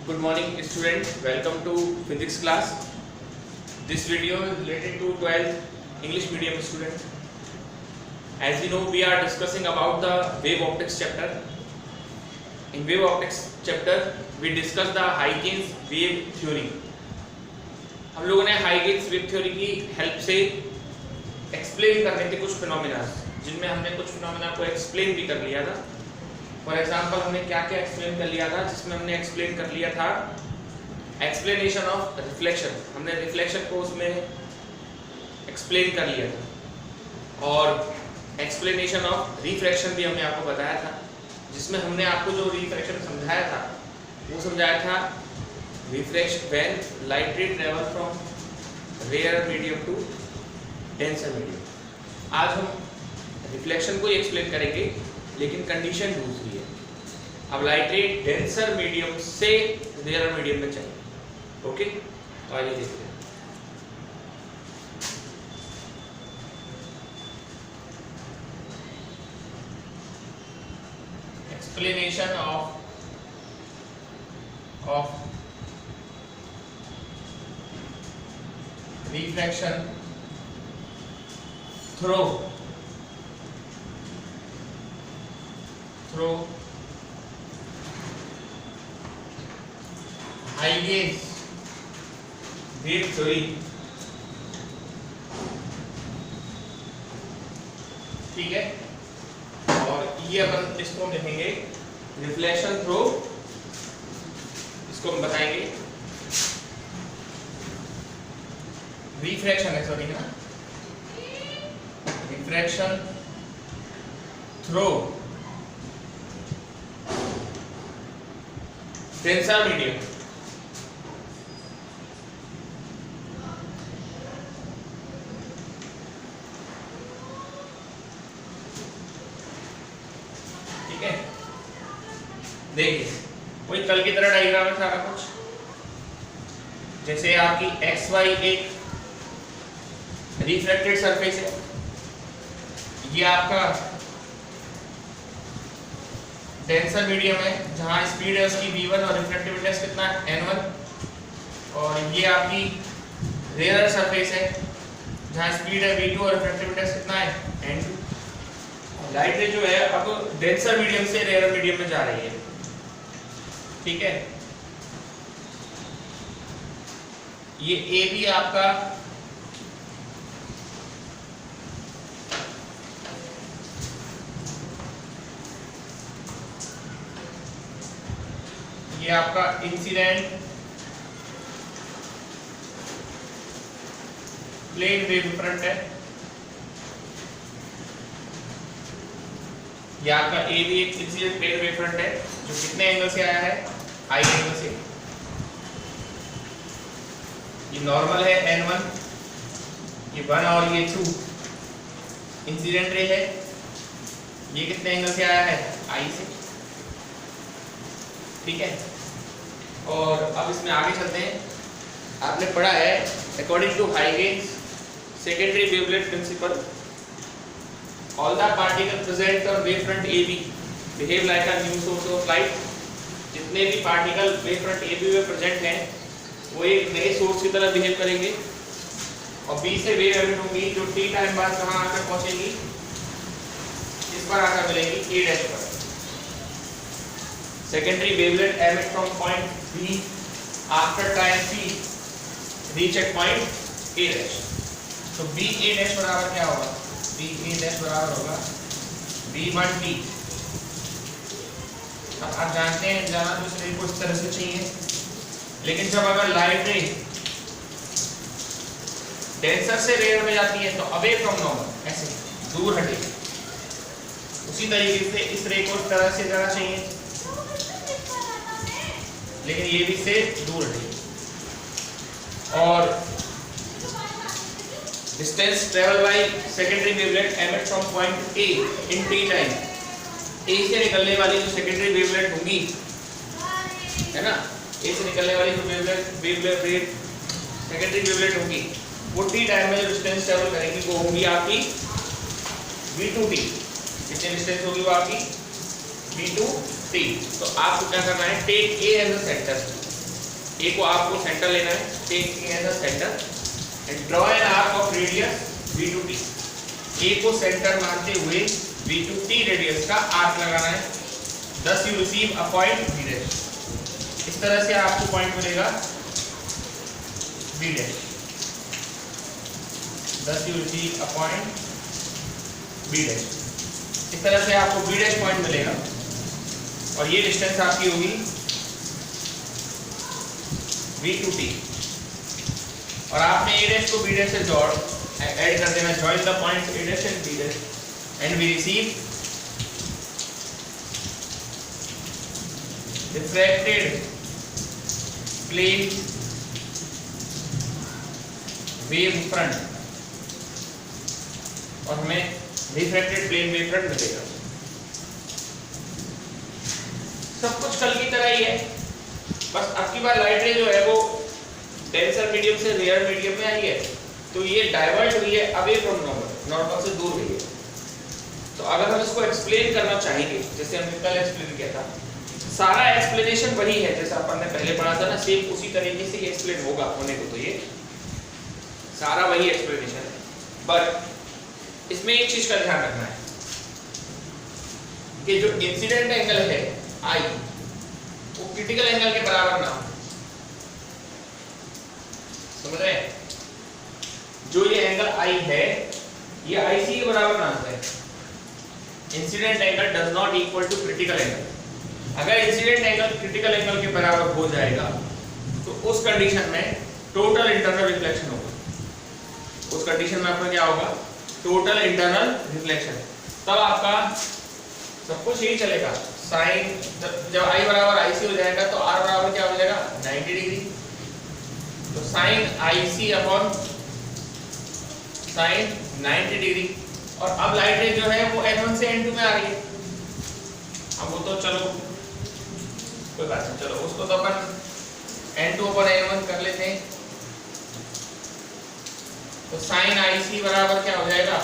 Good morning student, welcome to physics class. This video is related to 12th English medium student. As you know, we are discussing about the wave optics chapter. In wave optics chapter we discuss the Huygens wave theory. हम लोगों ने Huygens wave theory की help से explain करने थे कुछ phenomena, जिनमें हमने कुछ फिनोमेना को एक्सप्लेन भी कर लिया था. फॉर एग्जाम्पल हमने क्या क्या एक्सप्लेन कर लिया था, जिसमें हमने एक्सप्लेन कर लिया था एक्सप्लेनेशन ऑफ रिफ्लेक्शन. हमने रिफ्लेक्शन को उसमें एक्सप्लेन कर लिया था, और एक्सप्लेनेशन ऑफ रिफ्रैक्शन भी हमने आपको बताया था, जिसमें हमने आपको जो रिफ्रैक्शन समझाया था वो समझाया था refraction when light ray travel from rare medium to denser medium. आज हम रिफ्लेक्शन को ही एक्सप्लेन करेंगे, लेकिन कंडीशन दूसरी है. अब लाइट रे डेंसर मीडियम से रेयर मीडियम में चाहिए. ओके, तो आइए देखते हैं. Explanation of refraction through Huygens wave theory. ठीक है, और ये अपन इसको हम लिखेंगे रिफ्लेक्शन थ्रू. इसको हम बताएंगे रिफ्रैक्शन है, सॉरी ना, रिफ्रैक्शन थ्रू डेंसर मीडियम. ठीक है, देखिए कोई कल की तरह डायग्राम है सारा कुछ. जैसे आपकी एक्स वाई एक रिफ्लेक्टेड सरफेस है, ये आपका डेंसर मीडियम है जहां स्पीड है उसकी v1 और रिफ्रैक्टिव इंडेक्स कितना है n1, और ये आपकी रेयर सरफेस है जहां स्पीड है v2 और रिफ्रैक्टिव इंडेक्स कितना है n2. लाइट रे जो है अब डेंसर मीडियम से रेयर मीडियम में जा रही है. ठीक है, ये ए भी आपका ये आपका इंसिडेंट प्लेन वेव फ्रंट है. ये आपका ए भी एक इंसिडेंट प्लेन वेव फ्रंट है जो कितने एंगल से आया है, आई एंगल से. ये नॉर्मल है n1, ये 1 और ये 2 इंसिडेंट रे है. ये कितने एंगल से आया है, आई से. ठीक है, और अब इसमें आगे चलते हैं. आपने पढ़ा है according to Huygens secondary wavelet principle, all the particle present on wave front AB behave like a new source of light. जितने भी पार्टिकल वेव फ्रंट AB में प्रेजेंट हैं वो एक नए सोर्स की तरह बिहेव करेंगे, और B से वेव एमिट होंगी जो t टाइम बाद कहां आकर पहुंचेगी, इस पर आकर मिलेगी A' पर. Secondary wavelet emit from point B after time t reach at point A'. तो BA' बराबर क्या होगा, BA' बराबर होगा B1t. अब आप जानते हैं जाना तो इस रे को इस तरह से चाहिए, लेकिन जब अगर लाइट रे डेंसर से रेयर में जाती है तो अवे फ्रॉम नॉर्मल, ऐसे दूर हटे. उसी तरीके से इस रे को इस तरह से जाना चाहिए, लेकिन ये भी से दूर है. और distance travel by secondary wavelet emit from point A in t time. A से निकलने वाली जो सेकेंडरी वेवलेट होंगी, है ना, A से निकलने वाली जो वेवलेट सेकेंडरी वेवलेट होंगी वो t टाइम में जो डिस्टेंस ट्रेवल करेंगी वो होंगी आपकी v2t. कितनी डिस्टेंस होगी वो आपकी v2t. तो आपको क्या करना है, take a as a centre. A को आपको सेंटर लेना है, take A as a centre and draw an arc of radius v2t। A को सेंटर मानते हुए v2t रेडियस का आर्क लगाना है। Thus you receive a point b dash। इस तरह से आपको पॉइंट मिलेगा b dash। Thus you receive a point b dash। इस तरह से आपको b dash पॉइंट मिलेगा और ये डिस्टेंस आपकी होगी v2t और आपने a dash को b dash से जोड़ ऐड कर देना, join the points a dash and b dash and we receive refracted plane wave front और हमें refracted plane wave front मिलेगा। सब कुछ कल की तरह ही है, बस अब की बार लाइट रे जो है वो डेंसर मीडियम से रेयर मीडियम में आई है, तो ये डाइवर्ट हुई है अवे फ्रॉम नॉर्मल, नॉर्मल से दूर गई है। तो अगर हम इसको एक्सप्लेन करना चाहेंगे, जैसे हमने कल एक्सप्लेन किया था, सारा एक्सप्लेनेशन वही है जैसा अपन ने पहले पढ़ा था ना, सेम उसी तरीके से ये एक्सप्लेन होगा होने को, तो ये सारा वही एक्सप्लेनेशन है। बट इसमें एक चीज का ध्यान रखना है कि जो इंसिडेंट एंगल है आई, वो क्रिटिकल एंगल के बराबर ना हो। समझ रहे हैं? जो ये एंगल आई है ये आईसी के बराबर ना हो। Incident angle does not equal to critical angle. अगर इंसिडेंट एंगल क्रिटिकल एंगल के बराबर हो जाएगा तो उस कंडीशन में टोटल इंटरनल रिफ्लेक्शन होगा। उस कंडीशन में आपका क्या होगा? Total internal reflection. तब आपका सब कुछ यही चलेगा। साइन जब आई बराबर आईसी हो जाएगा तो आर बराबर क्या हो जाएगा? 90 डिग्री। तो sign IC upon sine 90 degree. और अब लाइट रे जो है वो n1 से n2 में आ रही है। अब वो तो चलो कोई बात नहीं, चलो उसको तो अपन n2 पर n1 कर लेते हैं। तो साइन आईसी बराबर क्या हो जाएगा?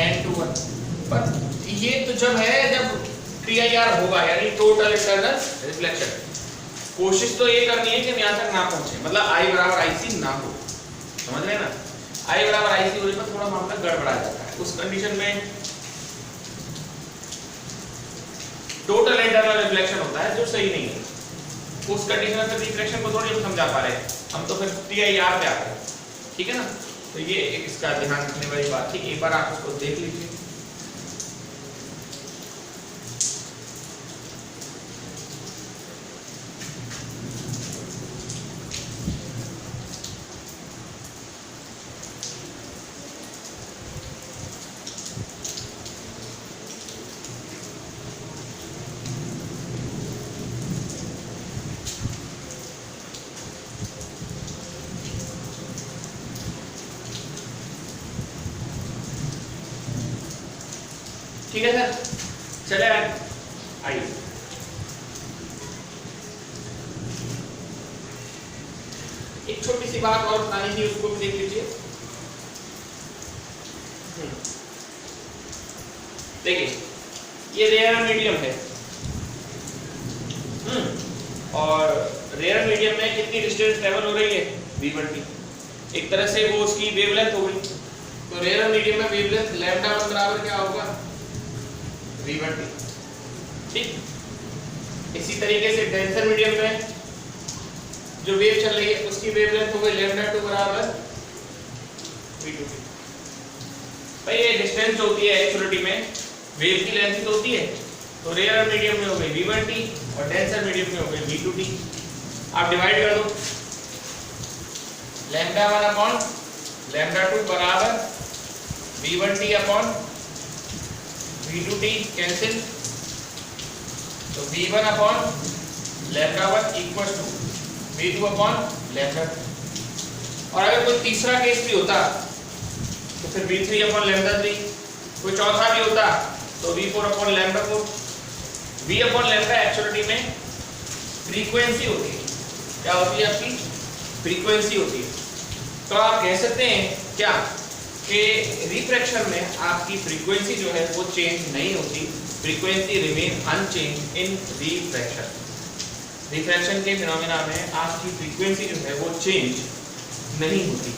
n2 पर ये तो जब है जब TIR होगा, यानी टोटल इंटरनल रिफ्लेक्शन। कोशिश तो ये करनी है कि यहां तक ना पहुंचे, मतलब I बराबर आईसी ना हो। समझ रहे हैं ना? I बराबर आईसी होने पर थोड़ा मामला गड़बड़ा जाता है। उस कंडीशन में टोटल इंटरनल रिफ्लेक्शन होता है जो सही नहीं है। उस कंडीशन में रिफ्लेक्शन को थोड़ी हम समझा पा रहे हैं, हम तो फिर TIR पे आ रहे हैं। ठीक है ना? तो ये एक इसका ध्यान रखने वाली बात थी। एक बार आप उसको देख लीजिए। ठीक है सर, चले आइए। एक छोटी सी बात और बतानी थी, उसको भी देख लीजिए। देखिए ये रेयर मीडियम है और रेयर मीडियम में कितनी डिस्टेंस ट्रेवल हो रही है? v1t। एक तरह से वो उसकी वेवलेंथ हो गई। तो रेयर मीडियम में वेवलेंथ लैम्डा 1 बराबर क्या होगा? v1t। ठीक। इसी तरीके से डेंसर मीडियम में जो वेव चल रही है उसकी वेवलेंथ हो गई लैम्डा 2 बराबर v2t। भाई ये डिस्टेंस होती है एक्चुअलिटी में वेव की लेंथ तो होती है, तो रेयर मीडियम में हो गई v1t और डेंसर मीडियम में हो गई v2t। आप डिवाइड कर दो, लैम्डा 1 अपॉन लैम्डा 2 बराबर v1t अपॉन v2t कैंसिल, तो v1 upon lambda 1 equal to v2 upon lambda 2। और अगर कोई तीसरा केस भी होता तो फिर v3 अपॉन लैम्डा 3, कोई चौथा भी होता तो v4 upon lambda 4। v upon lambda actuality में फ्रीक्वेंसी होती है। क्या होती है? आपकी फ्रीक्वेंसी होती है। तो आप कह सकते हैं क्या कि रिफ्रैक्शन में आपकी फ्रीक्वेंसी जो है वो चेंज नहीं होती, फ्रीक्वेंसी रिमेन अनचेंज इन रिफ्रैक्शन। रिफ्रैक्शन के फिनोमेना में आपकी फ्रीक्वेंसी जो है वो चेंज नहीं होती।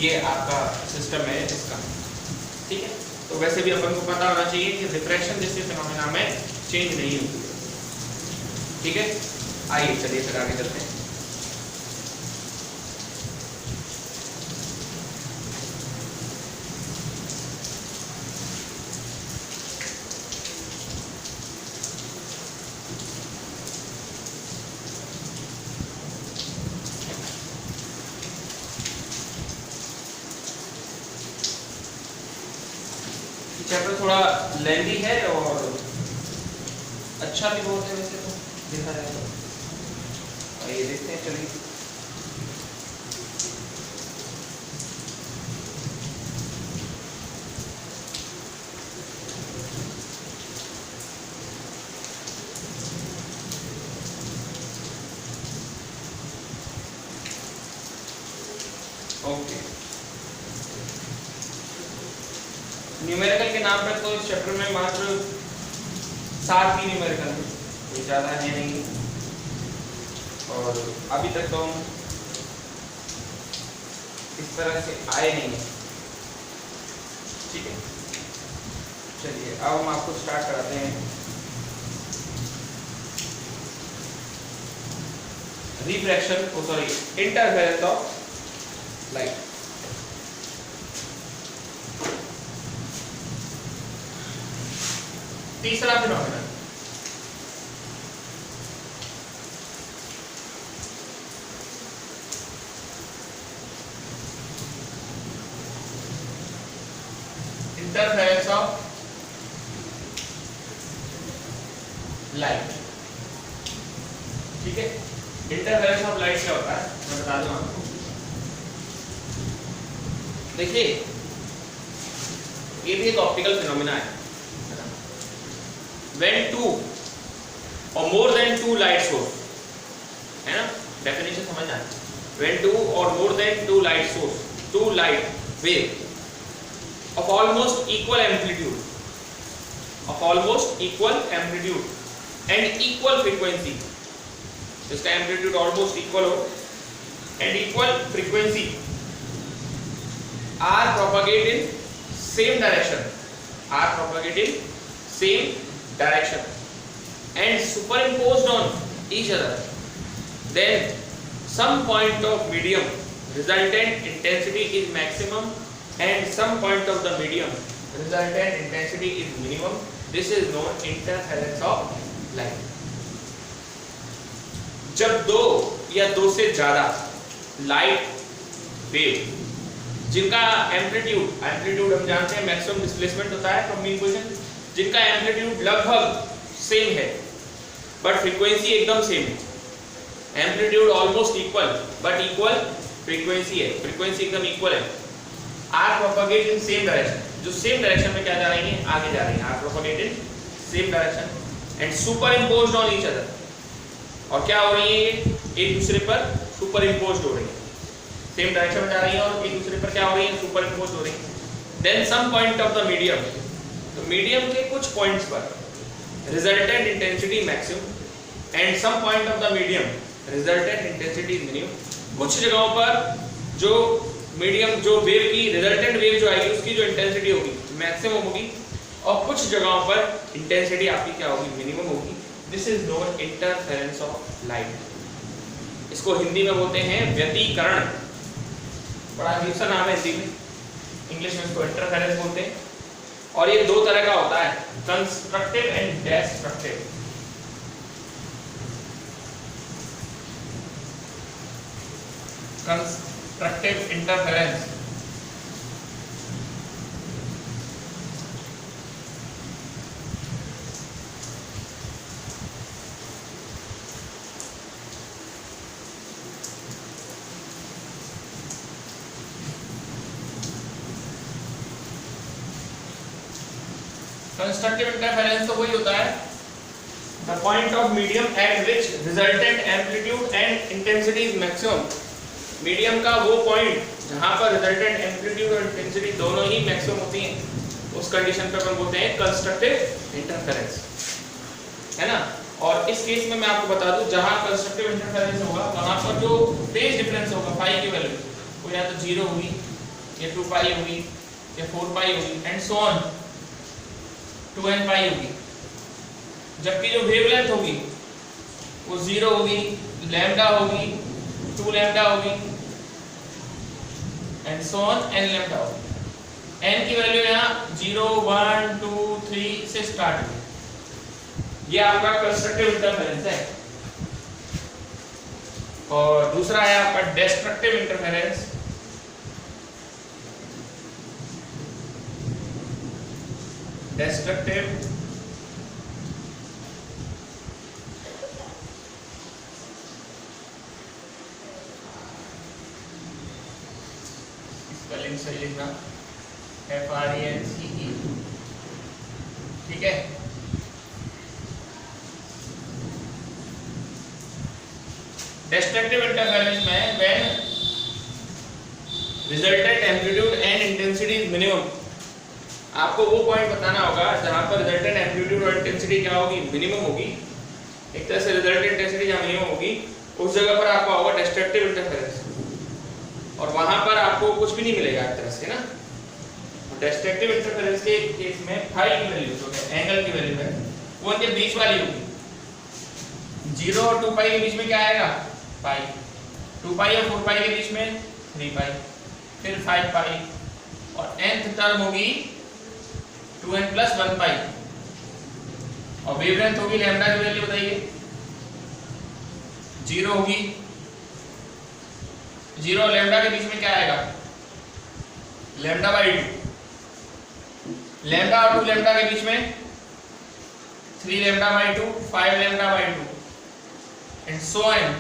ये आपका सिस्टम है इसका, ठीक है। तो वैसे भी अपन को पता होना चाहिए कि रिफ्रैक्शन जैसे फिनोमेना में चेंज नहीं होती, ठीक है। आइए चलिए फिर आगे चलते हैं। चैप्टर थोड़ा लेंथी है और अच्छा भी बहुत है वैसे तो देखा जाए तो। आइए देखते हैं, चलिए। ओके, न्यूमेरिकल के नाम पर तो इस चैप्टर में मात्र 7 ही न्यूमेरिकल है, कोई ज़्यादा है नहीं। और अभी तक तो हम इस तरह से आए नहीं हैं, ठीक है। चलिए अब हम आपको स्टार्ट कराते हैं refraction, sorry interference of light. तीसरा फिनोमेना, इंटरफेरेंस ऑफ लाइट, ठीक है। इंटरफेरेंस ऑफ लाइट क्या होता है मैं बता दूं आपको। देखिए ये भी एक ऑप्टिकल फिनोमेना है। When two or more than two light source, है ना, डेफिनेशन समझ आए। When two or more than two light source, two light wave of almost equal amplitude and equal frequency, इसका एम्पलीट्यूड ऑलमोस्ट इक्वल हो and equal frequency are propagated in same direction and superimposed on each other, then some point of medium resultant intensity is maximum and some point of the medium resultant intensity is minimum. This is known interference of light. जब दो या दो से ज्यादा light wave जिनका amplitude हम जानते हैं मैक्सिमम डिस्प्लेसमेंट होता है फ्रॉम मीन पोजीशन, जिनका एम्पलीट्यूड लगभग सेम है बट फ्रीक्वेंसी एकदम सेम है। Amplitude almost equal but equal frequency है, फ्रीक्वेंसी एकदम इक्वल है। Are propagate in same direction, जो सेम डायरेक्शन में क्या जा रही है, आगे जा रही है। Are propagate in same direction and superimposed on each other, और क्या हो रही है, ये एक दूसरे पर सुपर इम्पोज्ड हो रही है। सेम डायरेक्शन में जा रही है और एक दूसरे पर क्या हो रही है, सुपर इम्पोज्ड हो रही है। Then some point of the medium, तो मीडियम के कुछ पॉइंट्स पर resultant intensity maximum and some point of the medium resultant intensity minimum. कुछ जगहों पर जो मीडियम, जो वेव की रिजल्टेंट वेव जो आएगी उसकी जो इंटेंसिटी होगी मैक्सिमम होगी, और कुछ जगहों पर इंटेंसिटी आपकी क्या होगी, मिनिमम होगी। This is known interference of light. इसको हिंदी में बोलते हैं व्यतिकरण, बड़ा अजीब सा नाम है हिंदी में, इंग्लिश में इसको इंटरफेरेंस बोलते हैं। और ये दो तरह का होता है, constructive and destructive. Constructive interference constructive interference तो वही होता है, the point of medium at which resultant amplitude and intensity is maximum. Medium का वो पॉइंट जहां पर रिजल्टेंट एम्पलीट्यूड और इंटेंसिटी दोनों ही मैक्सिमम होती हैं, उस कंडीशन पे अपन बोलते हैं कंस्ट्रक्टिव इंटरफेरेंस, है ना। और इस केस में मैं आपको बता दूं जहां कंस्ट्रक्टिव इंटरफेरेंस होगा वहां पर जो फेज डिफरेंस होगा फाई की वैल्यू वो या तो 0 होगी या 2 पाई होगी या 4 पाई होगी एंड सो ऑन 2n पाई होगी, जबकि जो वेवलेंथ होगी वो 0 होगी, लैम्डा होगी, 2 लैम्डा होगी and so on n lambda होगी। n की वैल्यू यहाँ 0 1 2 3 से स्टार्ट हुई। ये आपका कंस्ट्रक्टिव इंटरफेरेंस है। और दूसरा है आपका डिस्ट्रक्टिव इंटरफेरेंस। डिस्ट्रक्टिव स्पेलिंग सही लिखना, FRENCE, ठीक है। डिस्ट्रक्टिव इंटरफेरेंस में when resultant amplitude and intensity is minimum, आपको वो पॉइंट बताना होगा जहां पर रिजल्टेंट एम्पलीट्यूड और इंटेंसिटी क्या होगी, मिनिमम होगी। एक तरह से रिजल्टेंट इंटेंसिटी जहां मिनिमम होगी उस जगह पर आपका होगा डिस्ट्रक्टिव इंटरफेरेंस, और वहां पर आपको कुछ भी नहीं मिलेगा एक तरह से ना। डिस्ट्रक्टिव इंटरफेरेंस के केस में फाई की वैल्यू जो है एंगल की वैल्यू है वो उनके बीच वाली होगी। 0 और 2 पाई के बीच में क्या आएगा, पाई। 2 पाई और 4 पाई के बीच में 3 पाई, फिर 5 पाई, और nth टर्म होगी 2n प्लस 1 पाई, और वेवलेंथ होगी लैम्डा की वैल्यू बताइए 0 होगी। 0 और लैम्डा के बीच में क्या आएगा, लैम्डा बाई 2। लैम्डा और 2 लैम्डा के बीच में 3 lambda by 2, 5 lambda by 2 and so on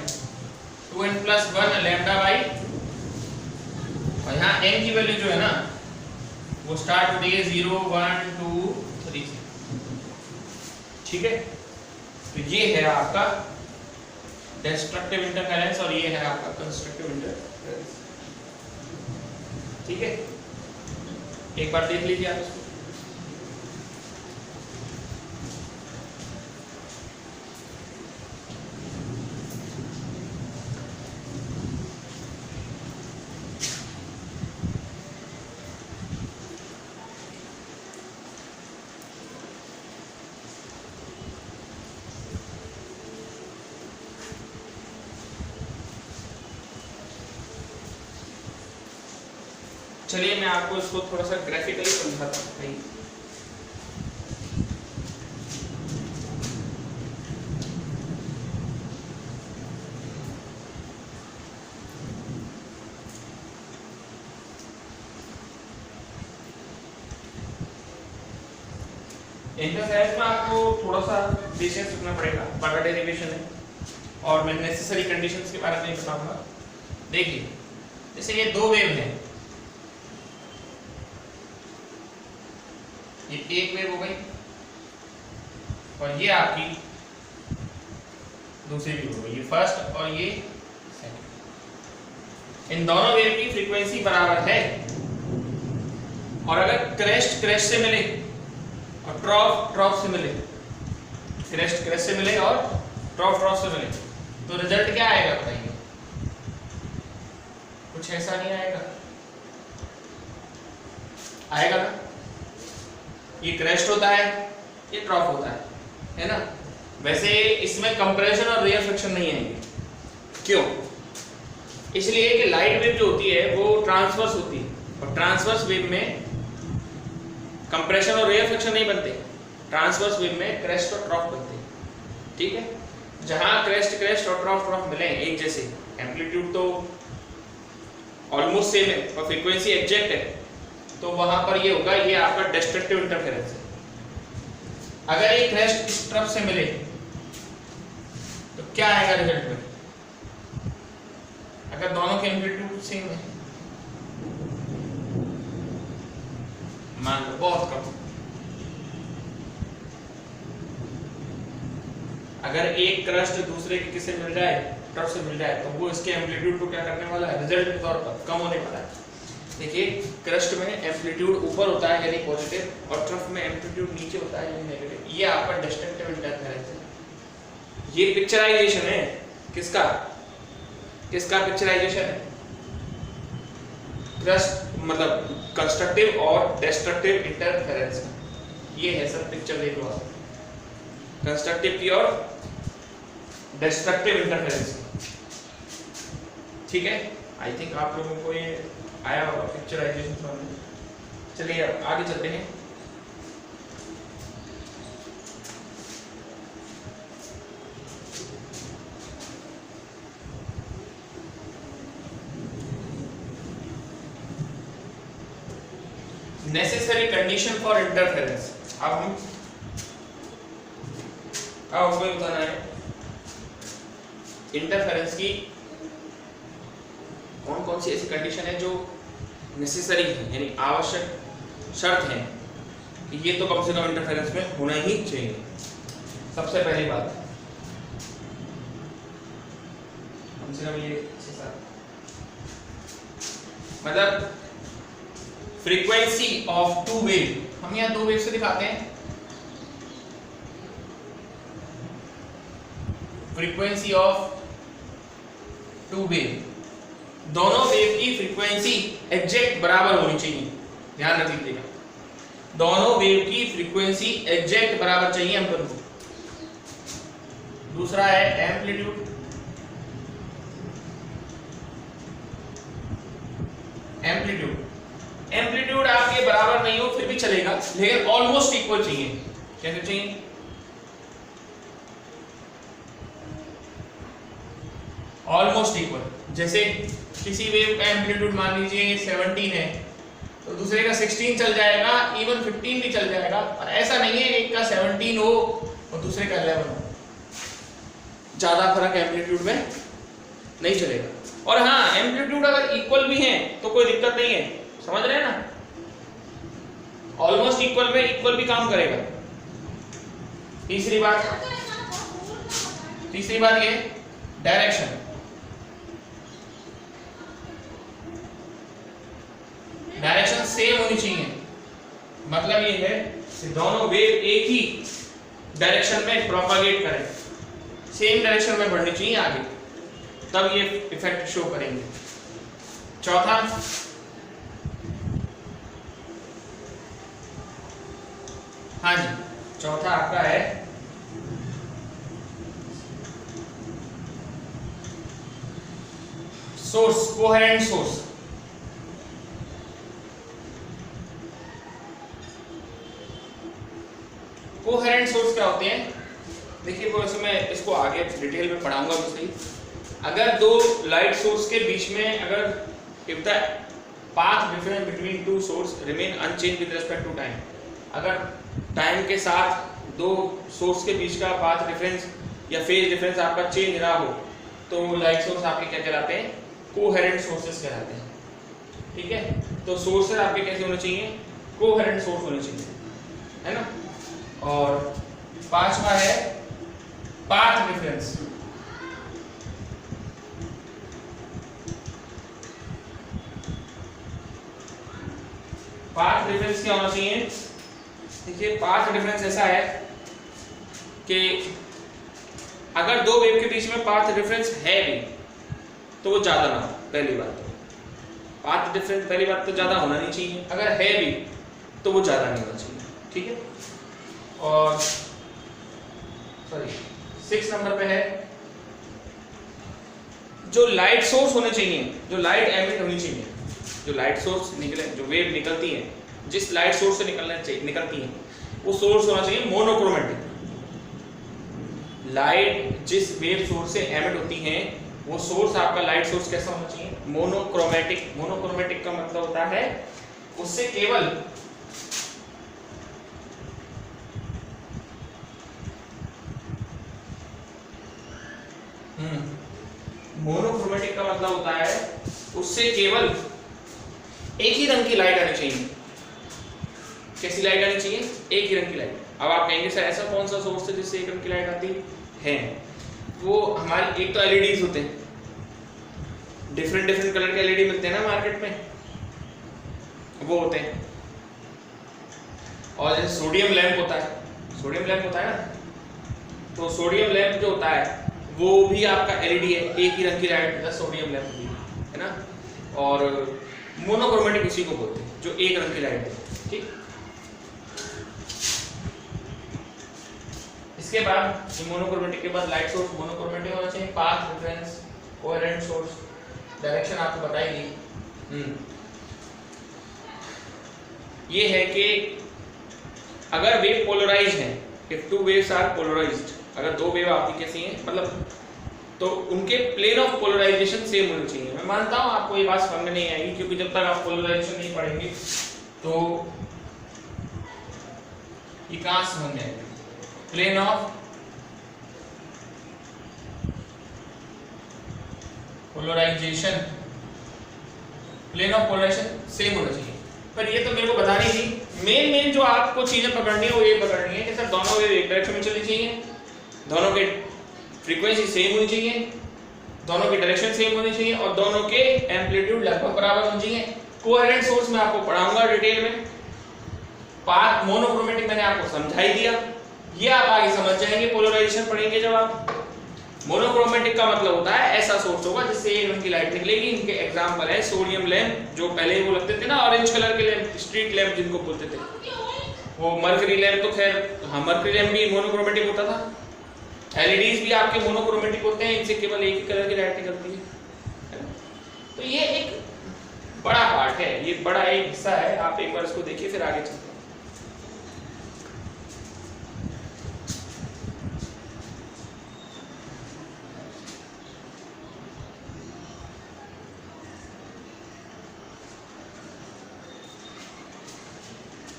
2n plus 1 lambda by, और यहाँ n की वैल्यू जो है ना वो स्टार्ट होती है 0 1 2 3 से, ठीक है। तो ये है आपका डिस्ट्रक्टिव इंटरफेरेंस और ये है आपका कंस्ट्रक्टिव इंटरफेरेंस, ठीक है। एक बार देख लीजिए आप इसको। चलिए मैं आपको इसको थोड़ा सा ग्राफिकली समझाता हूँ। इंटरफेरेंस में आपको थोड़ा सा पेशेंस रखना पड़ेगा, बड़ा डेरिवेशन है और मैं नेसेसरी कंडीशंस के बारे में बताऊंगा। देखिए जैसे ये दो वेव हैं, ये एक वेव हो गई और ये आपकी दूसरी वेव हो गई, ये फर्स्ट और ये सेकंड। इन दोनों वेव की फ्रीक्वेंसी बराबर है, और अगर क्रेस्ट क्रेस्ट से मिले और ट्रॉफ ट्रॉफ से मिले, क्रेस्ट क्रेस्ट से मिले और ट्रॉफ ट्रॉफ से मिले, तो रिजल्ट क्या आएगा बताइए? कुछ ऐसा नहीं आएगा, आएगा ना? ये क्रेस्ट होता है, ये ट्रॉफ होता है ना? वैसे इसमें कंप्रेशन और रियर फ्रिक्शन नहीं आएंगे। क्यों? इसलिए कि लाइट वेव जो होती है वो ट्रांसवर्स होती है, और ट्रांसवर्स वेव में कंप्रेशन और रियर फ्रिक्शन नहीं बनते, ट्रांसवर्स वेव में क्रेस्ट और ट्रॉफ बनते हैं, ठीक है। जहां क्रेस्ट क्रेस्ट और ट्रॉफ ट्रॉफ मिले एक जैसे, एम्पलीट्यूड तो ऑलमोस्ट सेम है और फ्रीक्वेंसी एग्जैक्ट है, तो वहां पर ये होगा, ये आपका डिस्ट्रक्टिव इंटरफेरेंस है। अगर ये क्रेस्ट इस तरफ से मिले तो क्या आएगा रिजल्ट में? अगर दोनों के एम्पलीट्यूड सेम है, मान लो बहुत कम, अगर एक क्रस्ट दूसरे के किससे मिल जाए, ट्रफ से मिल जाए, तो वो इसके एम्पलीट्यूड को क्या करने वाला है, रिजल्ट के तौर पर कम होने वाला है। देखिए क्रस्ट में एम्पलीट्यूड ऊपर होता है यानी पॉजिटिव, और ट्रफ में एम्पलीट्यूड नीचे होता है यानी नेगेटिव। ये आपका डिस्ट्रक्टिव इंटरफेरेंस है। ये पिक्चराइजेशन है किसका पिक्चराइजेशन है? मतलब कंस्ट्रक्टिव और डिस्ट्रक्टिव इंटरफेरेंस का। ये है सर पिक्चर, देख लो आप, कंस्ट्रक्टिव की और डिस्ट्रक्टिव इंटरफेरेंस की। ठीक है, आई थिंक आप लोगों को ये आया होगा पिक्चराइजेशन समझ। चलिए अब आगे चलते हैं। Necessary condition for interference. अब हमको बताना है इंटरफेरेंस की कौन कौन सी ऐसी कंडीशन है जो नेसेसरी है, यानी आवश्यक शर्त है कि ये तो कम से कम इंटरफेरेंस में होना ही चाहिए। सबसे पहली बात, कम से कम ये मतलब फ्रीक्वेंसी ऑफ टू वेव। हम यहाँ दो वेव से दिखाते हैं। फ्रीक्वेंसी ऑफ टू वेव, दोनों वेव की फ्रीक्वेंसी एग्जैक्ट बराबर होनी चाहिए। ध्यान रख लीजिएगा, दोनों वेव की फ्रीक्वेंसी एग्जैक्ट बराबर चाहिए हम दोनों को। दूसरा है एम्पलीट्यूड। एम्पलीट्यूड आपके बराबर नहीं हो फिर भी चलेगा, लेकिन ऑलमोस्ट इक्वल चाहिए। कैसे चाहिए? Almost equal. जैसे किसी वेव का एम्पलीट्यूड मान लीजिए 17 है तो दूसरे का 16 चल जाएगा, इवन 15 भी चल जाएगा। और ऐसा नहीं है एक का 17 हो और दूसरे का 11 हो, ज्यादा फर्क एम्पलीट्यूड में नहीं चलेगा। और हाँ, एम्पलीट्यूड अगर इक्वल भी है तो कोई दिक्कत नहीं है, समझ रहे हैं ना? ऑलमोस्ट इक्वल में इक्वल भी काम करेगा। तीसरी बात ये डायरेक्शन। डायरेक्शन सेम होनी चाहिए। मतलब ये है कि दोनों वेव एक ही डायरेक्शन में प्रोपागेट करें, सेम डायरेक्शन में बढ़नी चाहिए आगे, तब ये इफेक्ट शो करेंगे। चौथा, हाँ जी, चौथा आपका है source, coherent source. Coherent source क्या होते हैं? देखिए, वो मैं इसको आगे डिटेल में पढ़ाऊंगा भी सही। अगर दो लाइट सोर्स के बीच में अगर if the path difference between two source remain unchanged with respect to time, अगर टाइम के साथ दो सोर्स के बीच का पाथ डिफरेंस या फेज डिफरेंस आपका चेंज ना हो तो लाइट सोर्स आपके क्या कहलाते हैं? कोहेरेंट सोर्सेस कहलाते हैं। ठीक है, तो सोर्सेस आपके कैसे होने चाहिए? कोहेरेंट सोर्स होने चाहिए, है ना? और पांचवा है पाथ डिफरेंस। पाथ डिफरेंस क्या होना चाहिए? देखिए, पाथ डिफरेंस ऐसा है कि अगर दो वेव के बीच में पाथ डिफरेंस है भी तो वो ज्यादा ना हो। पहली बात तो पाथ डिफरेंस, पहली बात तो ज्यादा होना नहीं चाहिए। अगर है भी तो वो ज्यादा नहीं होना चाहिए। ठीक है, और सॉरी 6 नंबर पे है जो लाइट सोर्स होने चाहिए, जो लाइट एमिट होनी चाहिए, जो लाइट सोर्स निकले, जो वेव निकलती है, जिस लाइट सोर्स से निकलती है वो सोर्स होना चाहिए मोनोक्रोमेटिक। लाइट जिस वेव सोर्स से एमिट होती है वो सोर्स आपका लाइट सोर्स कैसा होना चाहिए? मोनोक्रोमेटिक। मोनोक्रोमेटिक का मतलब होता है उससे केवल मोनोक्रोमेटिक का मतलब होता है उससे केवल एक ही रंग की लाइट आनी चाहिए। कैसी लाइट आनी चाहिए? एक ही रंग की लाइट। अब आप कहेंगे सर ऐसा कौन सा सोर्स है जिससे एक रंग की लाइट आती है? वो हमारी एक तो एलईडीज होते हैं, डिफरेंट डिफरेंट कलर के एलईडी मिलते हैं ना मार्केट में, वो होते हैं। और जैसे सोडियम लैंप होता है ना, तो सोडियम लैंप जो होता है वो भी आपका एलईडी है, एक ही रंग की लाइट होता है सोडियम लैंप भी, है ना। और मोनोक्रोमेटिक उसी को बोलते हैं जो एक रंग की लाइट है, ठीक। इसके बाद मोनोक्रोमेटिक के बाद लाइट सोर्स मोनोक्रोमेटिक होना चाहिए, path, reference, coherent source, direction आपको बताएगी। ये है कि अगर वेव पोलराइज्ड है, if two waves are polarised, अगर दो वेव आपकी कैसी हैं मतलब, तो उनके प्लेन ऑफ पोलराइजेशन सेम होनी चाहिए। मैं मानता हूं आपको ये बात समझ में नहीं आएगी क्योंकि जब तक आप पोलराइजेशन नहीं पढ़ेंगे तो ये कहां से समझ में आएगी। Plane of polarisation, plane of polarisation same होना चाहिए। पर ये तो मेरे को बतानी थी, मेन जो आपको चीजें पकड़नी है वो ये पकड़नी है कि सर दोनों वेव एक डायरेक्शन में चलनी चाहिए, दोनों के फ्रीक्वेंसी सेम होनी चाहिए, दोनों की डायरेक्शन सेम होनी चाहिए और दोनों के एम्पलीट्यूड लगभग बराबर होने चाहिए। कोहेरेंट सोर्स में आपको पढ़ाऊंगा डिटेल में। पाथ मोनोक्रोमेटिक मैंने आपको समझा ही दिया, ये आप आगे समझ जाएंगे पोलराइजेशन पढ़ेंगे जब आप। मोनोक्रोमेटिक का मतलब होता है ऐसा सोर्स होगा जिससे एक रंग की लाइट निकलेगी। इनके एग्जांपल है सोडियम लैंप, जो पहले वो लगते थे ना ऑरेंज कलर के लैंप, स्ट्रीट लैंप जिनको बोलते थे, वो मर्करी लैंप तो खैर, हाँ मर्करी लैंप भी मोनोक्रोमेटिक होता था। एलईडीज भी आपके मोनोक्रोमेटिक होते हैं, इनसे केवल एक ही कलर की लाइट निकलती है। तो ये एक बड़ा पार्ट है, ये बड़ा एक हिस्सा है, आप एक बार इसको देखिए फिर आगे चलते हैं।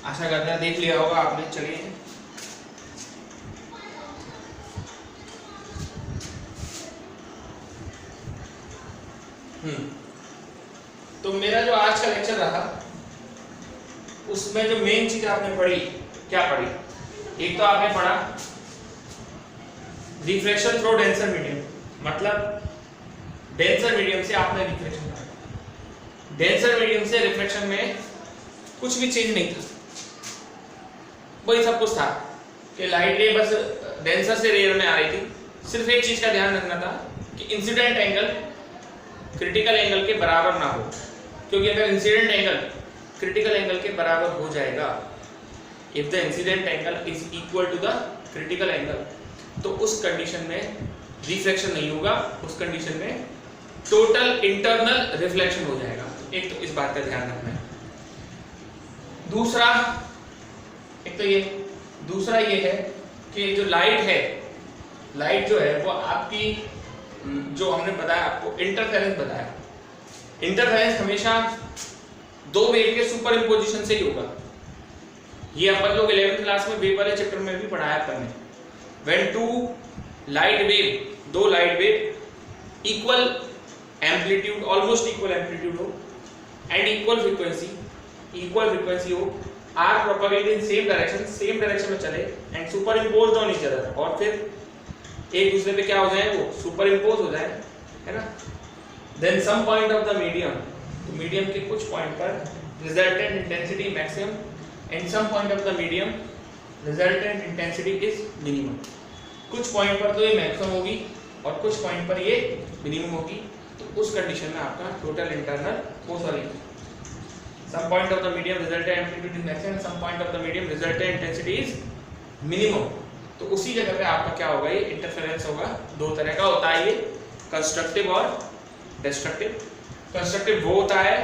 आशा करते हैं देख लिया होगा आपने। चलिए तो मेरा जो आज का लेक्चर रहा उसमें जो मेन चीज आपने पढ़ी, क्या पढ़ी? एक तो आपने पढ़ा रिफ्लेक्शन थ्रू डेंसर मीडियम, मतलब डेंसर मीडियम से आपने रिफ्लेक्शन पढ़ा। डेंसर मीडियम से रिफ्लेक्शन में कुछ भी चेंज नहीं था, वही सब कुछ था कि लाइट रे बस डेंसर से रेयर में आ रही थी। सिर्फ एक चीज का ध्यान रखना था कि इंसिडेंट एंगल क्रिटिकल एंगल के बराबर ना हो, क्योंकि अगर इंसिडेंट एंगल क्रिटिकल एंगल के बराबर हो जाएगा, if the incident angle is equal to the critical angle, तो उस कंडीशन में रिफ्लेक्शन नहीं होगा, उस कंडीशन में टोटल इंटरनल रिफ्लेक्शन हो जाएगा। एक तो इस बात का ध्यान रखना है। दूसरा एक तो ये, दूसरा ये है कि जो लाइट है, लाइट जो है वो आपकी, जो हमने बताया आपको इंटरफेरेंस बताया, इंटरफेरेंस हमेशा दो वेव के सुपर इंपोजिशन से ही होगा। ये अपन लोग 11th क्लास में वेव वाले चैप्टर में भी पढ़ाया अपन ने। व्हेन टू लाइट वेव, दो light wave equal amplitude, almost equal amplitude हो एंड इक्वल फ्रीक्वेंसी हो, are propagate in same direction में चले and superimposed on each other, और फिर एक दूसरे पे क्या हो जाए, वो सुपर इम्पोज हो जाए, है ना। Then some point of the medium, तो मीडियम के कुछ पॉइंट पर resultant intensity maximum and some point of the medium resultant intensity is minimum. कुछ पॉइंट पर तो ये मैक्सिमम होगी और कुछ पॉइंट पर ये मिनिमम होगी, तो उस कंडीशन में आपका टोटल इंटरनल, वो sorry, some point of the medium resultant amplitude is maximum, some point of the medium resultant intensity is minimum। तो उसी जगह पे आपका क्या होगा, ये इंटरफेरेंस होगा। दो तरह का होता है ये, कंस्ट्रक्टिव और डिस्ट्रक्टिव। कंस्ट्रक्टिव वो होता है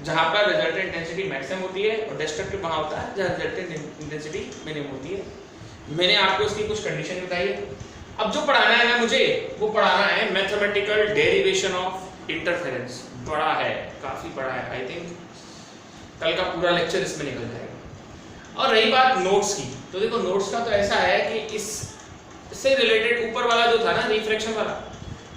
जहां पर रिजल्टेंट इंटेंसिटी मैक्सिमम होती है, और डिस्ट्रक्टिव वहां होता है जहां रिजल्टेंट इंटेंसिटी मिनिमम होती है। मैंने आपको इसकी कुछ कंडीशन बताई है। अब जो पढ़ाना है ना मुझे, वो पढ़ाना है मैथमेटिकल डेरिवेशन ऑफ इंटरफेरेंस। बड़ा है, काफी बड़ा है, आई थिंक कल का पूरा लेक्चर इसमें निकल जाएगा। और रही बात नोट्स की, तो देखो नोट्स का तो ऐसा है कि इससे रिलेटेड ऊपर वाला जो था ना रिफ्लेक्शन वाला,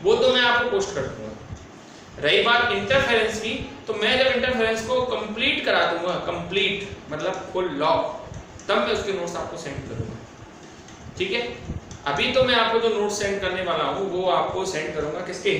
वो तो मैं आपको पोस्ट कर दूंगा। रही बात इंटरफेरेंस की, तो मैं जब इंटरफेरेंस को कंप्लीट करा दूंगा, कंप्लीट मतलब फुल लॉग, तब मैं उसके नोट्स आपको सेंड करूंगा, ठीक है। अभी तो मैं आपको जो नोट्स सेंड करने वाला हूँ वो आपको सेंड करूंगा किसके,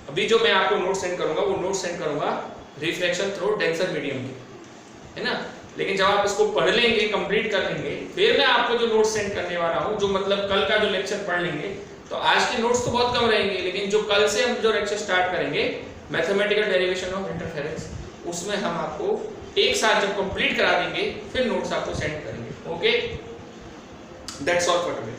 अभी जो मैं आपको नोट्स सेंड करूंगा वो नोट्स सेंड करूंगा रिफ्लेक्शन थ्रू डेंसर मीडियम के, है ना। लेकिन जब आप इसको पढ़ लेंगे, कंप्लीट कर लेंगे, फिर मैं आपको जो नोट्स सेंड करने वाला हूँ, जो मतलब कल का जो लेक्चर पढ़ लेंगे, तो आज के नोट्स तो बहुत कम रहेंगे, लेकिन जो कल से हम जो लेक्चर स्टार्ट करेंगे मैथमेटिकल डेरिवेशन ऑफ इंटरफेरेंस, उसमें हम आपको एक साथ जब कंप्लीट करा देंगे फिर नोट्स आपको सेंड करेंगे। Okay, that's all for today.